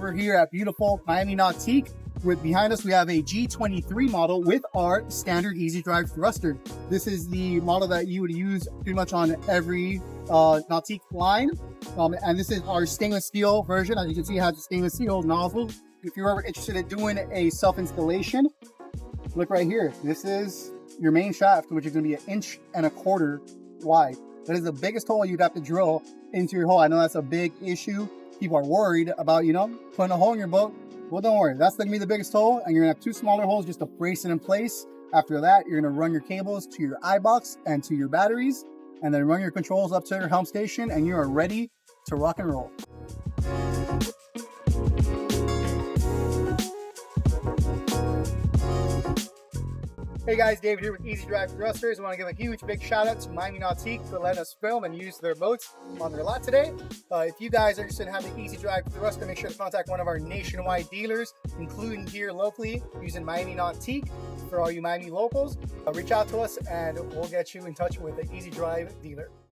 We're here at beautiful Miami Nautique. Behind us, we have a G23 model with our standard Easy Drive thruster. This is the model that you would use pretty much on every Nautique line. And this is our stainless steel version. As you can see, it has a stainless steel nozzle. If you're ever interested in doing a self-installation, look right here. This is your main shaft, which is going to be 1.25 inches wide. That is the biggest hole you'd have to drill into your hull. I know that's a big issue. People are worried about, putting a hole in your boat. Well, don't worry. That's going to be the biggest hole, and you're going to have 2 smaller holes just to brace it in place. After that, you're going to run your cables to your iBox and to your batteries, and then run your controls up to your helm station, and you are ready to rock and roll. Hey guys, David here with Easy Drive Thrusters. I want to give a huge big shout out to Miami Nautique for letting us film and use their boats on their lot today. If you guys are interested in having the Easy Drive Thruster, make sure to contact one of our nationwide dealers, including here locally using Miami Nautique. For all you Miami locals, reach out to us and we'll get you in touch with the Easy Drive dealer.